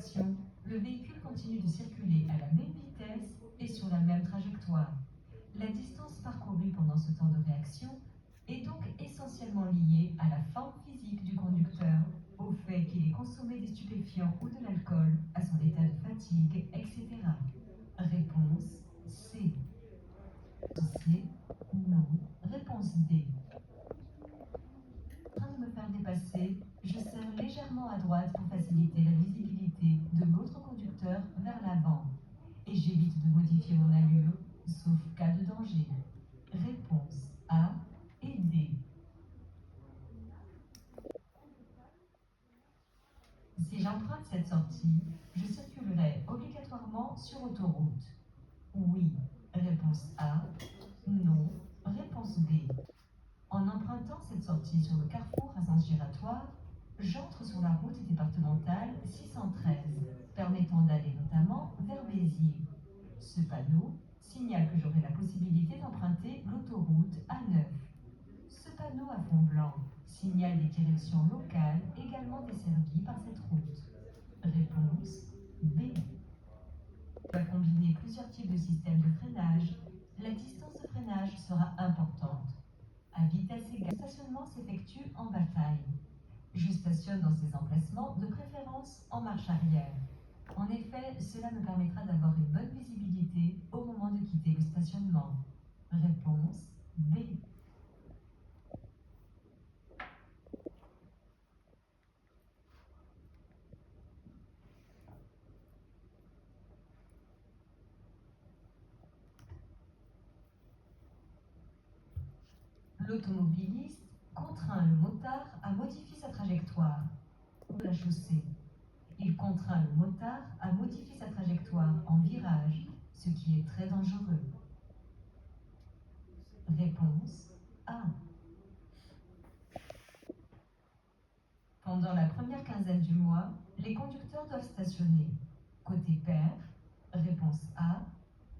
réaction, le véhicule continue de circuler à la même vitesse et sur la même trajectoire. La distance parcourue pendant ce temps de réaction est donc essentiellement liée à la forme physique du conducteur, au fait qu'il ait consommé des stupéfiants ou de l'alcool, à son état de fatigue, etc. Réponse C. C. Non. Réponse D. En train de me faire dépasser, je serre légèrement à droite pour faciliter la visibilité de l'autre conducteur vers l'avant. Et j'évite de modifier mon allure, sauf cas de danger. Réponse A et D. Si j'emprunte cette sortie, je circulerai obligatoirement sur autoroute. Oui. Réponse A. Non. Réponse B. En empruntant cette sortie sur le carrefour à sens giratoire, j'entre sur la route départementale 613, permettant d'aller notamment vers Béziers. Ce panneau signale que j'aurai la possibilité d'emprunter l'autoroute A9. Ce panneau à fond blanc signale des directions locales également desservies par cette route. Réponse B. On va combiner plusieurs types de systèmes de freinage. La distance de freinage sera importante. À vitesse égale, le stationnement s'effectue en bataille. Je stationne dans ces emplacements, de préférence en marche arrière. En effet, cela me permettra d'avoir une bonne visibilité au moment de quitter le stationnement. Réponse B. L'automobiliste contraint le motard à modifier sa trajectoire de la chaussée. Il contraint le motard à modifier sa trajectoire en virage, ce qui est très dangereux. Réponse A. Pendant la première quinzaine du mois, les conducteurs doivent stationner. Côté pair, réponse A.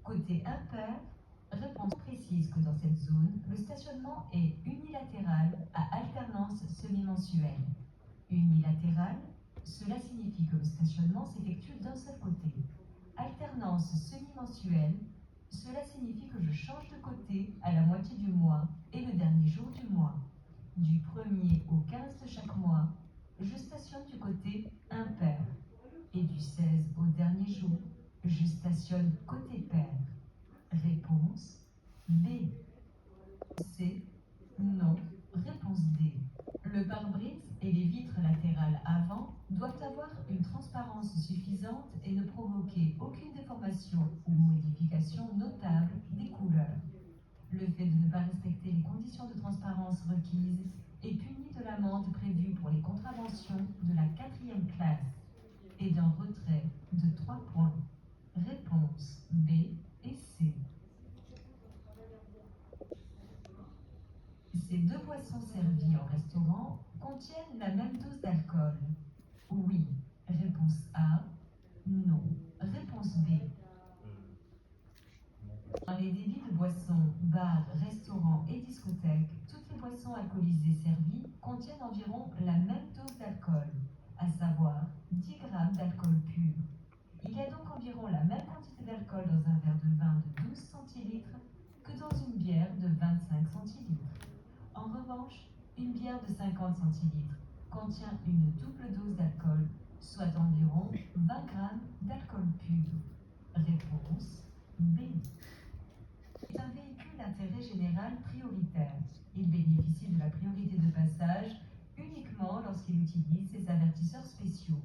Côté impair, réponse précise que dans cette zone, le stationnement est unilatéral à alternance semi-mensuelle. Unilatéral, cela signifie que le stationnement s'effectue d'un seul côté. Alternance semi-mensuelle, cela signifie que je change de côté à la moitié du mois et le dernier jour du mois. Du 1er au 15 de chaque mois, je stationne du côté impair. Et du 16 au dernier jour, je stationne côté pair. Réponse B. C. Non. Réponse D. Le pare-brise et les vitres latérales avant doivent avoir une transparence suffisante et ne provoquer aucune déformation ou modification notable des couleurs. Le fait de ne pas respecter les conditions de transparence requises est puni de l'amende prévue pour les contraventions de la 4e classe et d'un retrait de 3 points. Réponse B et C. Ces deux boissons servies en restaurant contiennent la même dose d'alcool. Oui. Réponse A. Non. Réponse B. Dans les débits de boissons, bars, restaurants et discothèques, toutes les boissons alcoolisées servies contiennent environ la même dose d'alcool, à savoir 10 g d'alcool pur. Il y a donc environ la même quantité d'alcool dans un verre de vin de 12 centilitres que dans une bière de 25 centilitres. En revanche, une bière de 50 centilitres contient une double dose d'alcool, soit environ 20 g d'alcool pur. Réponse B. C'est un véhicule d'intérêt général prioritaire. Il bénéficie de la priorité de passage uniquement lorsqu'il utilise ses avertisseurs spéciaux.